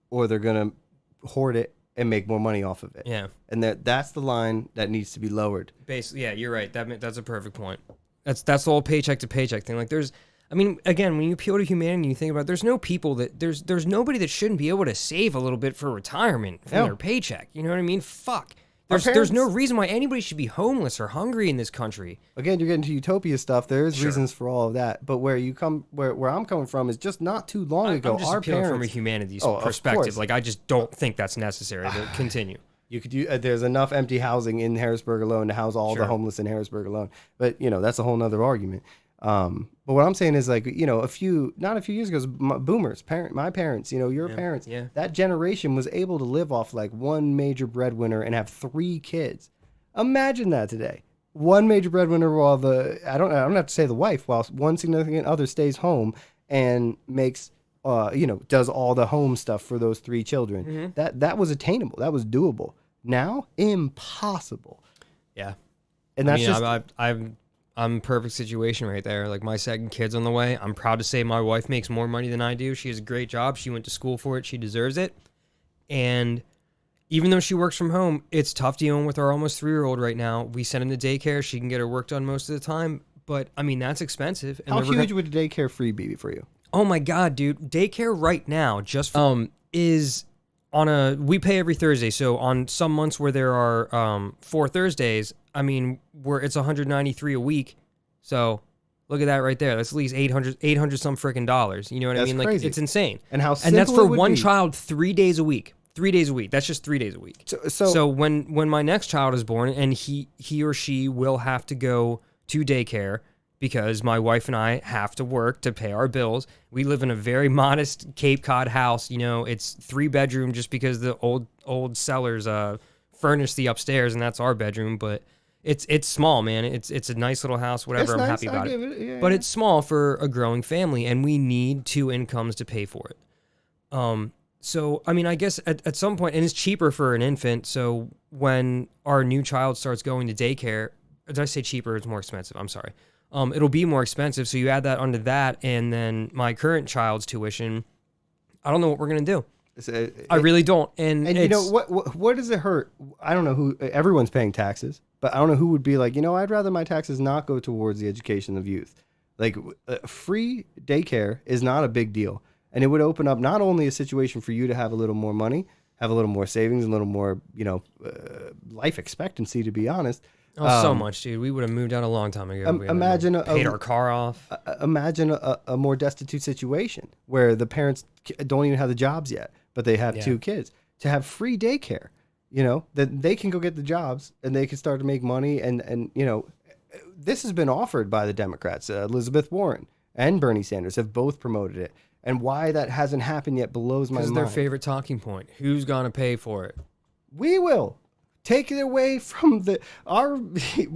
or they're going to hoard it and make more money off of it. Yeah, and that's the line that needs to be lowered. Basically, yeah, you're right. That's a perfect point. That's the whole paycheck to paycheck thing. Like I mean, again, when you appeal to humanity, you think about there's nobody that shouldn't be able to save a little bit for retirement from their paycheck. You know what I mean? Fuck. There's no reason why anybody should be homeless or hungry in this country. Again, you're getting to utopia stuff. There's reasons for all of that, but where I'm coming from is just not too long ago. I'm just appealing from a humanities perspective. Like I just don't think that's necessary. But continue. You could do. There's enough empty housing in Harrisburg alone to house all the homeless in Harrisburg alone. But that's a whole nother argument. But what I'm saying is like, not a few years ago, boomers, my parents, your parents, that generation was able to live off like one major breadwinner and have 3 kids. Imagine that today. One major breadwinner while I don't have to say the wife, while one significant other stays home and makes, does all the home stuff for those 3 children. Mm-hmm. That was attainable. That was doable. Now, impossible. Yeah. And that's I'm perfect situation right there. Like my second kid's on the way. I'm proud to say my wife makes more money than I do. She has a great job. She went to school for it. She deserves it. And even though she works from home, it's tough dealing with our almost 3-year-old right now. We send him to daycare. She can get her work done most of the time. But I mean, that's expensive. And how huge would a daycare free be for you? Oh my God, dude. Daycare right now is we pay every Thursday. So on some months where there are 4 Thursdays, I mean, it's $193 a week. So look at that right there. That's at least $800 some freaking dollars. You know what I mean? Like crazy. it's insane. And that's for one child 3 days a week. 3 days a week. That's just 3 days a week. So when my next child is born, and he or she will have to go to daycare because my wife and I have to work to pay our bills. We live in a very modest Cape Cod house. It's 3-bedroom just because the old sellers furnished the upstairs, and that's our bedroom. But it's small, man. It's a nice little house. Whatever. I'm happy about it. Yeah, but it's small for a growing family, and we need 2 incomes to pay for it. So I mean, I guess at some point, and it's cheaper for an infant. So when our new child starts going to daycare, did I say cheaper? It's more expensive. I'm sorry. It'll be more expensive. So you add that onto that, and then my current child's tuition. I don't know what we're gonna do. I really don't. And you know what does it hurt? I don't know who. Everyone's paying taxes, but I don't know who would be like, I'd rather my taxes not go towards the education of youth. Like free daycare is not a big deal, and it would open up not only a situation for you to have a little more money, have a little more savings, a little more life expectancy. To be honest. Oh, so much, dude. We would have moved out a long time ago. Imagine paid our car off. Imagine a more destitute situation where the parents don't even have the jobs yet, but they have 2 kids. To have free daycare, that they can go get the jobs and they can start to make money. And this has been offered by the Democrats. Elizabeth Warren and Bernie Sanders have both promoted it. And why that hasn't happened yet blows my Because mind. their favorite talking point. Who's gonna pay for it? We will. Take it away from our,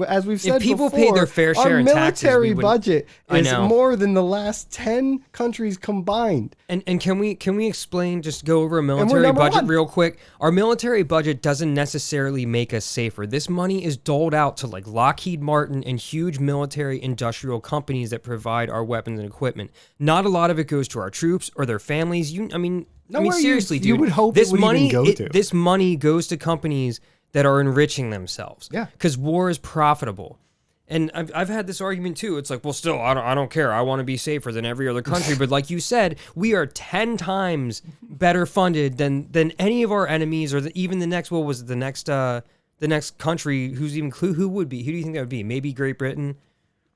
as we've said If people before, paid their fair share our in taxes, military we wouldn't- budget I is know. more than the last 10 countries combined. And can we explain, just go over a military number budget one. real quick? Our military budget doesn't necessarily make us safer. This money is doled out to like Lockheed Martin and huge military industrial companies that provide our weapons and equipment. Not a lot of it goes to our troops or their families. Nowhere Seriously, you dude. would hope this it would money, even go to. This money goes to companies that are enriching themselves. Yeah. Because war is profitable. And I've had this argument too. It's like, well, still, I don't care. I want to be safer than every other country. But like you said, we are 10 times better funded than any of our enemies, or even the next. What was it, the next country? Who would be? Who do you think that would be? Maybe Great Britain.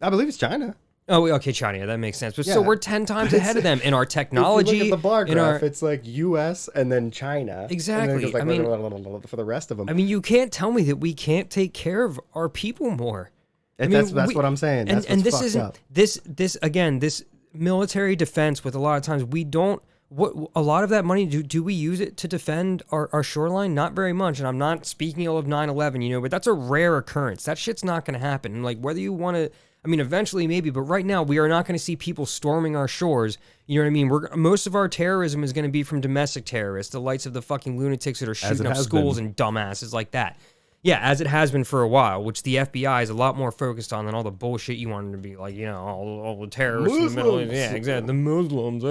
I believe it's China. Oh, okay, China. Yeah, that makes sense. But Yeah. so we're 10 times ahead of them in our technology. If you look at the bar in our, graph, it's like U.S. and then China. Exactly. And then it goes I mean- for the rest of them. I mean, you can't tell me that we can't take care of our people more. I mean, that's what I'm saying. That's and what's this fucked isn't up. this military defense. With a lot of times, we don't. What a lot of that money do we use it to defend our shoreline? Not very much. And I'm not speaking ill of 9/11, but that's a rare occurrence. That shit's not going to happen. And like whether you want to. I mean, eventually maybe, but right now we are not going to see people storming our shores. You know what I mean? Most of our terrorism is going to be from domestic terrorists, the likes of the fucking lunatics that are shooting up schools and dumbasses like that. Yeah, as it has been for a while, which the FBI is a lot more focused on than all the bullshit you wanted to be like, all the terrorists in the Middle East. Yeah, exactly. The Muslims.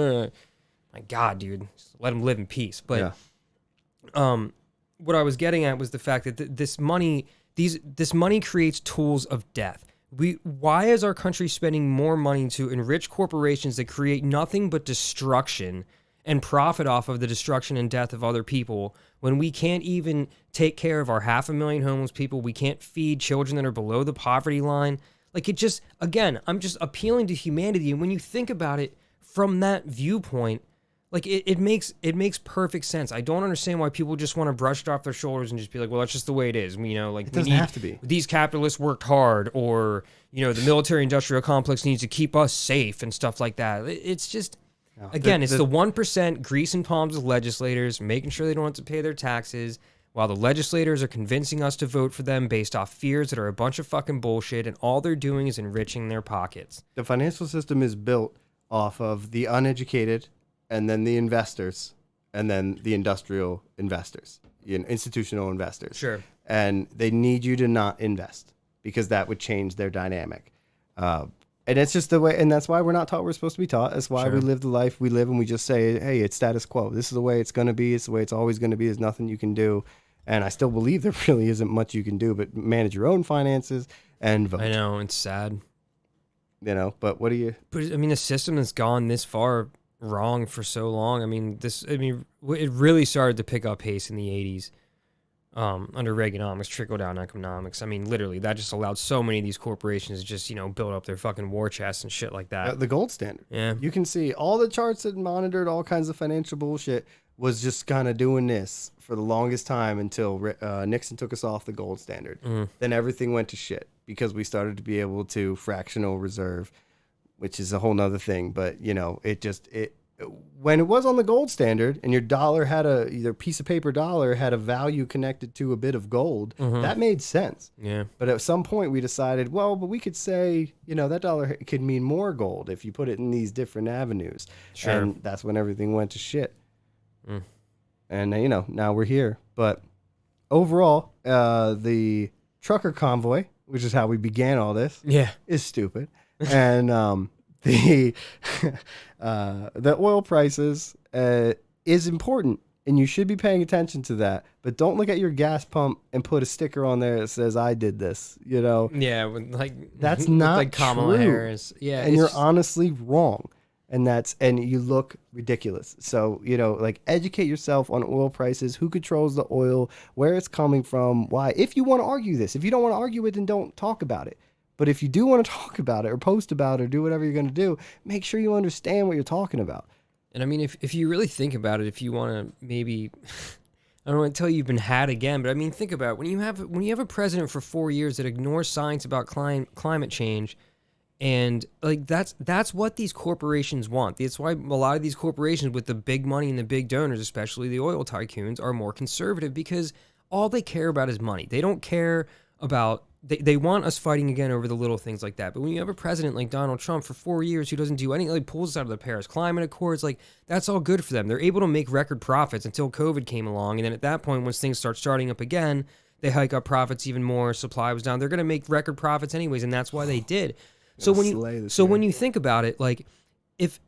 My God, dude. Just let them live in peace. But what I was getting at was the fact that this money creates tools of death. Why is our country spending more money to enrich corporations that create nothing but destruction and profit off of the destruction and death of other people when we can't even take care of our 500,000 homeless people? We can't feed children that are below the poverty line. Like it just, again, I'm just appealing to humanity. And when you think about it from that viewpoint, like it makes perfect sense. I don't understand why people just want to brush it off their shoulders and just be like, well, that's just the way it is. Like It doesn't have to be. These capitalists worked hard, or the military industrial complex needs to keep us safe and stuff like that. It's just again, it's the 1% greasing palms of legislators, making sure they don't have to pay their taxes, while the legislators are convincing us to vote for them based off fears that are a bunch of fucking bullshit, and all they're doing is enriching their pockets. The financial system is built off of the uneducated, and then the investors, and then the industrial investors, institutional investors. Sure. And they need you to not invest because that would change their dynamic. And it's just the way, and that's why we're not taught we're supposed to be taught. That's why we live the life we live, and we just say, hey, it's status quo. This is the way it's going to be. It's the way it's always going to be. There's nothing you can do. And I still believe there really isn't much you can do but manage your own finances and vote. I know, it's sad. But what do you... But I mean, a system that's gone this far wrong for so long. I mean, it really started to pick up pace in the 80s under Reaganomics, trickle-down economics. I mean, literally, that just allowed so many of these corporations to just, build up their fucking war chests and shit like that. The gold standard. Yeah. You can see all the charts that monitored all kinds of financial bullshit was just kind of doing this for the longest time until Nixon took us off the gold standard. Then everything went to shit because we started to be able to fractional reserve, which is a whole nother thing. But, when it was on the gold standard and your dollar had either piece of paper dollar had a value connected to a bit of gold, that made sense. Yeah. But at some point we decided, but we could say, that dollar could mean more gold if you put it in these different avenues. Sure. And that's when everything went to shit. And, now we're here. But overall, the Trucker Convoy, which is how we began all this, is stupid. And the oil prices is important, and you should be paying attention to that. But don't look at your gas pump and put a sticker on there that says "I did this." Yeah, That's not like Kamala true. Harris. Yeah, and you're honestly wrong, and you look ridiculous. So educate yourself on oil prices, who controls the oil, where it's coming from, why. If you want to argue this, if you don't want to argue it, then don't talk about it. But if you do want to talk about it or post about it or do whatever you're going to do, make sure you understand what you're talking about. And I mean, if you really think about it, if you want to maybe, I don't want to tell you you've been had again, but I mean, think about it. When you have a president for 4 years that ignores science about climate change And like that's what these corporations want. That's why a lot of these corporations with the big money and the big donors, especially the oil tycoons, are more conservative because all they care about is money. They don't care about they want us fighting again over the little things like that. But when you have a president like Donald Trump for 4 years who doesn't do anything, like pulls us out of the Paris Climate Accords, like that's all good for them. They're able to make record profits until COVID came along, and then at that point, once things start starting up again, they hike up profits even more. Supply was down. They're going to make record profits anyways, and that's why they did. So when you think about it, like if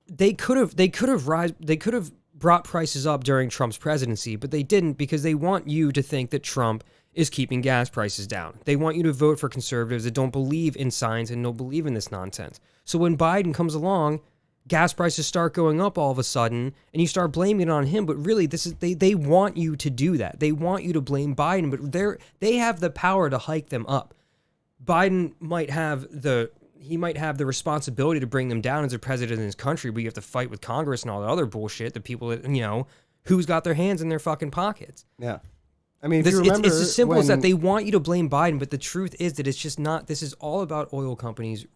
they could have brought prices up during Trump's presidency, but they didn't because they want you to think that Trump is keeping gas prices down. They want you to vote for conservatives that don't believe in science and don't believe in this nonsense. So when Biden comes along, gas prices start going up all of a sudden, and you start blaming it on him. But really, they want you to do that. They want you to blame Biden, but they have the power to hike them up. Biden might have the responsibility to bring them down as a president in his country, but you have to fight with Congress and all that other bullshit. The people that who's got their hands in their fucking pockets. Yeah. I mean, if you remember, it's as simple as that. They want you to blame Biden, but the truth is that it's just not. This is all about oil companies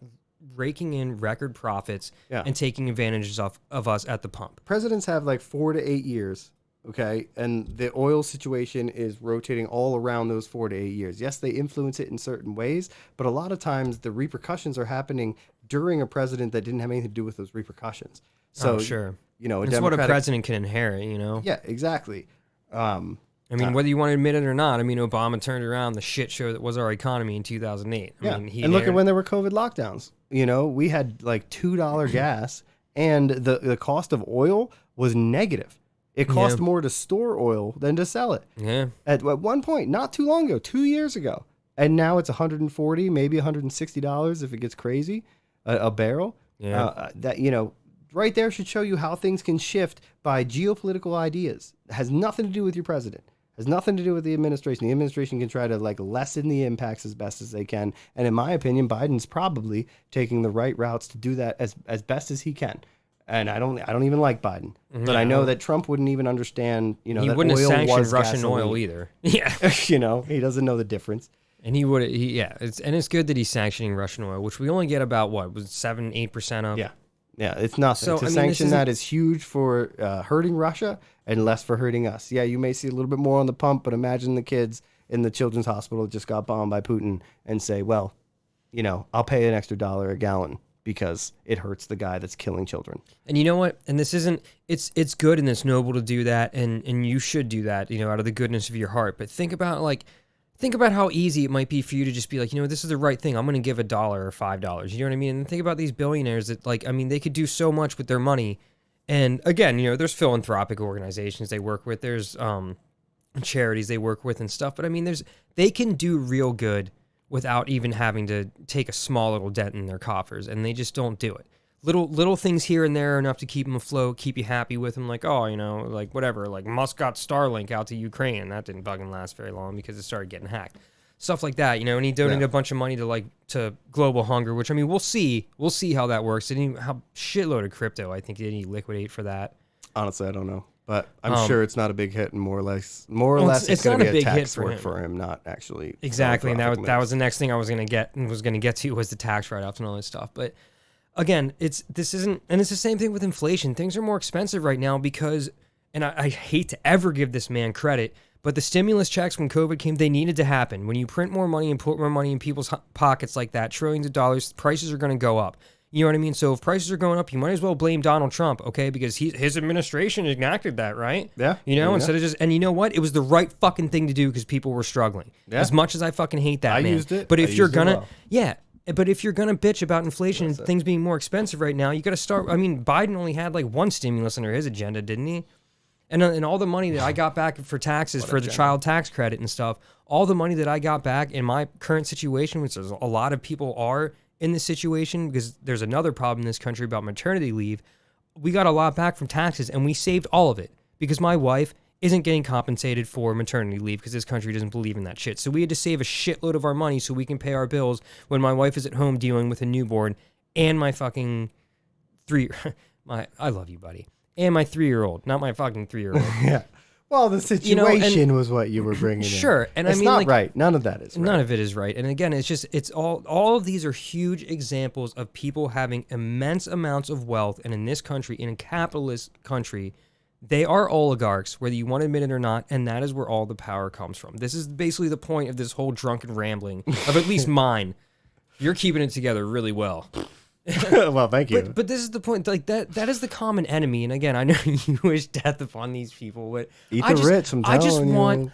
raking in record profits and taking advantages of us at the pump. Presidents have like 4 to 8 years, okay? And the oil situation is rotating all around those 4 to 8 years. Yes, they influence it in certain ways, but a lot of times the repercussions are happening during a president that didn't have anything to do with those repercussions. So, sure. It's what a president can inherit, Yeah, exactly. I mean, whether you want to admit it or not, I mean, Obama turned around the shit show that was our economy in 2008. I mean, and look at when there were COVID lockdowns. We had like $2 gas, and the cost of oil was negative. It cost more to store oil than to sell it. Yeah. At one point, not too long ago, 2 years ago, and now it's $140, maybe $160 if it gets crazy, a barrel. Yeah. Right there should show you how things can shift by geopolitical ideas. It has nothing to do with your president. Has nothing to do with the administration. The administration can try to lessen the impacts as best as they can. And in my opinion, Biden's probably taking the right routes to do that as best as he can. And I don't even like Biden, but I know that Trump wouldn't even understand. He that wouldn't oil have sanctioned was Russian gasoline. oil either. Yeah. He doesn't know the difference. And he would. It's good that he's sanctioning Russian oil, which we only get about 7-8% of. Yeah, it's nothing. So, sanction that is huge for hurting Russia and less for hurting us. Yeah, you may see a little bit more on the pump, but imagine the kids in the children's hospital that just got bombed by Putin and say, well, I'll pay an extra $1 a gallon because it hurts the guy that's killing children. And you know what? And this isn't, it's good and it's noble to do that, and you should do that, out of the goodness of your heart. But think about how easy it might be for you to just be like, this is the right thing. I'm going to give $1 or $5. You know what I mean? And think about these billionaires that they could do so much with their money. And again, there's philanthropic organizations they work with. There's charities they work with and stuff. But I mean, they can do real good without even having to take a small little dent in their coffers. And they just don't do it. Little things here and there are enough to keep them afloat, keep you happy with them. Like, whatever. Like Musk got Starlink out to Ukraine, and that didn't fucking last very long because it started getting hacked. Stuff like that, and he donated a bunch of money to global hunger, which We'll see how that works. And how shitload of crypto I think did he liquidate for that? Honestly, I don't know, but I'm sure it's not a big hit, and more or less it's going to be a tax work for him, not actually exactly. And that was the next thing I was going to get to was the tax write-offs and all that stuff, but. Again, it's the same thing with inflation. Things are more expensive right now because, and I hate to ever give this man credit, but the stimulus checks when COVID came, they needed to happen. When you print more money and put more money in people's pockets like that, trillions of dollars, prices are going to go up. You know what I mean? So if prices are going up, you might as well blame Donald Trump, okay? Because his administration enacted that, right? Yeah. Instead of just, and you know what? It was the right fucking thing to do because people were struggling. Yeah. As much as I fucking hate that, man. I used it. But if you're going to, but if you're going to bitch about inflation and things being more expensive right now, you got to start. I mean, Biden only had one stimulus under his agenda, didn't he? And all the money that I got back for taxes for the child tax credit and stuff, all the money that I got back in my current situation, which is a lot of people are in this situation because there's another problem in this country about maternity leave. We got a lot back from taxes and we saved all of it because my wife isn't getting compensated for maternity leave because this country doesn't believe in that shit. So we had to save a shitload of our money so we can pay our bills when my wife is at home dealing with a newborn and my fucking I love you, buddy. And my 3-year-old, not my fucking 3-year-old. Yeah. Well, the You know, and- situation was what you were bringing in. Sure, and I it's mean, not like, right. None of that is right. None of it is right. And again, it's all of these are huge examples of people having immense amounts of wealth. And in this country, in a capitalist country, they are oligarchs, whether you want to admit it or not. And that is where all the power comes from. This is basically the point of this whole drunken rambling, of at least mine. You're keeping it together really well. Well, thank you. But this is the point. Like that is the common enemy. And again, I know you wish death upon these people, but Eat the rich, I'm telling you.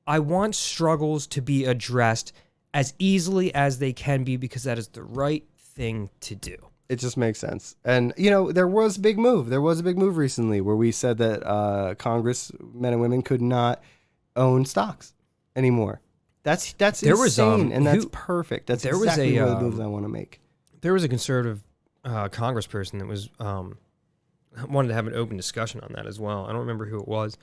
I want struggles to be addressed as easily as they can be, because that is the right thing to do. It just makes sense. And, there was a big move. There was a big move recently where we said that Congress, men and women, could not own stocks anymore. That's There was, insane, and that's perfect. That's exactly one of the moves I want to make. There was a conservative congressperson that was wanted to have an open discussion on that as well. I don't remember who it was.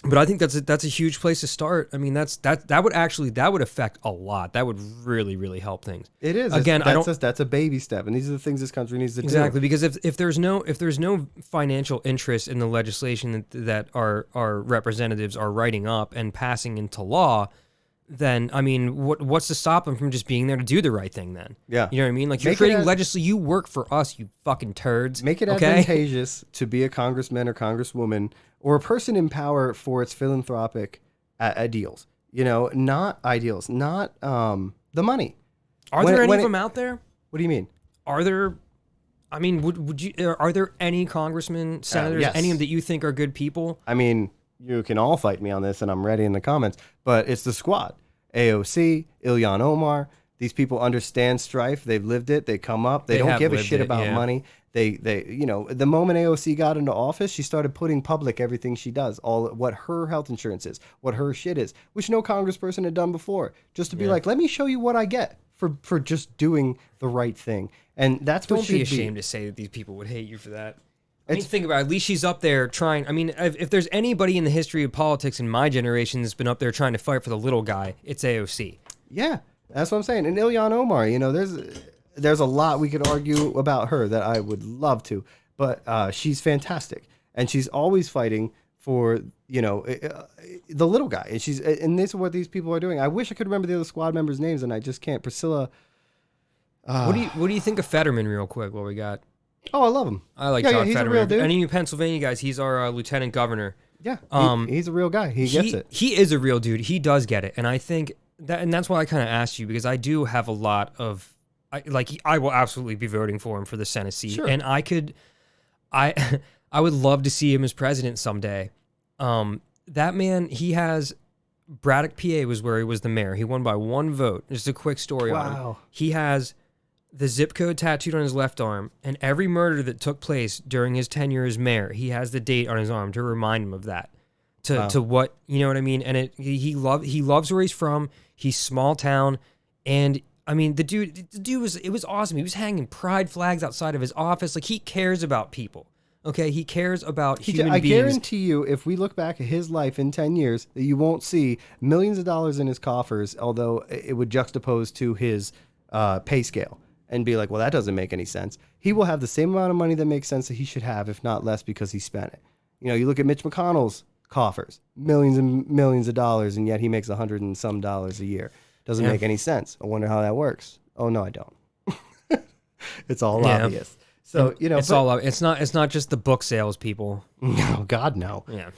But I think that's a huge place to start. I mean, that would affect a lot. That would really, really help things. It is. Again, that's a baby step, and these are the things this country needs to do. Exactly, because if there's no financial interest in the legislation that our representatives are writing up and passing into law, then I mean, what's to stop them from just being there to do the right thing? Then, yeah, you know what I mean. Like, you're creating legislation. You work for us, you fucking turds. Make it advantageous to be a congressman or congresswoman or a person in power for its philanthropic ideals. Not ideals, not the money. Are there any of them out there? What do you mean? Are there? I mean, would you? Are there any congressmen, senators, yes. any of them that you think are good people? I mean, you can all fight me on this, and I'm ready in the comments. But it's the squad: AOC, Ilhan Omar. These people understand strife. They've lived it. They come up. They don't give a shit about money. They the moment AOC got into office, she started putting public everything she does, all what her health insurance is, what her shit is, which no congressperson had done before. Just to be like, let me show you what I get for just doing the right thing. And that's what should be. Don't be ashamed to say that these people would hate you for that. I mean, think about it. At least she's up there trying. I mean, if there's anybody in the history of politics in my generation that's been up there trying to fight for the little guy, it's AOC. Yeah, that's what I'm saying. And Ilhan Omar, there's a lot we could argue about her that I would love to, but she's fantastic, and she's always fighting for the little guy, and this is what these people are doing. I wish I could remember the other squad members' names, and I just can't. Priscilla. What do you think of Fetterman, real quick? What we got? Oh, I love him. I like John he's Fetterman. A real dude. Any of you Pennsylvania guys, he's our lieutenant governor. Yeah, he's a real guy. He gets it. He is a real dude. He does get it, and I think that's why I kind of asked you, because I do have a lot of. I will absolutely be voting for him for the Senate seat, sure. and I would love to see him as president someday. That man, he has Braddock, PA was where he was the mayor. He won by 1 vote. Just a quick story on him. He has the zip code tattooed on his left arm, and every murder that took place during his tenure as mayor, he has the date on his arm to remind him of that. To what, you know what I mean? And he loves where he's from. He's small town, and I mean, the dude was awesome. He was hanging pride flags outside of his office. Like, he cares about people. Okay, he cares about human beings. I guarantee you, if we look back at his life in 10 years, that you won't see millions of dollars in his coffers, although it would juxtapose to his pay scale and be like, well, that doesn't make any sense. He will have the same amount of money that makes sense that he should have, if not less, because he spent it. You look at Mitch McConnell's coffers, millions and millions of dollars, and yet he makes $100 and some a year. Doesn't make any sense. I wonder how that works. Oh, no, I don't. It's all obvious. So, it's not just the book sales people. No, God, no. Yeah.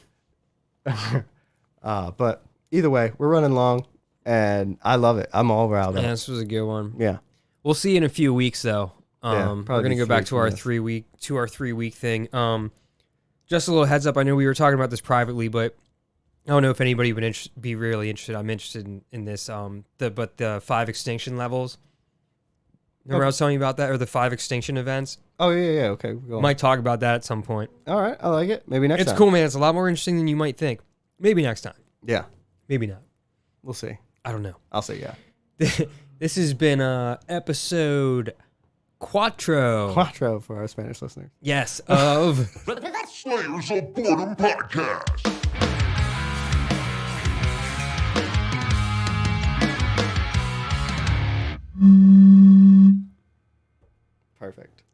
But either way, we're running long, and I love it. I'm all riled up. Yeah, this was a good one. Yeah. We'll see you in a few weeks, though. We're gonna go back to our 3 week thing. Just a little heads up. I know we were talking about this privately, but I don't know if anybody would be really interested. I'm interested in this. The 5 extinction levels. Remember I was telling you about that, or the 5 extinction events? Oh, yeah. Okay. Go on. Might talk about that at some point. All right. I like it. Maybe next time. It's cool, man. It's a lot more interesting than you might think. Maybe next time. Yeah. Maybe not. We'll see. I don't know. I'll say yeah. This has been episode Cuatro. Cuatro for our Spanish listeners. Yes, of... Slayers of Boredom Podcast. Perfect.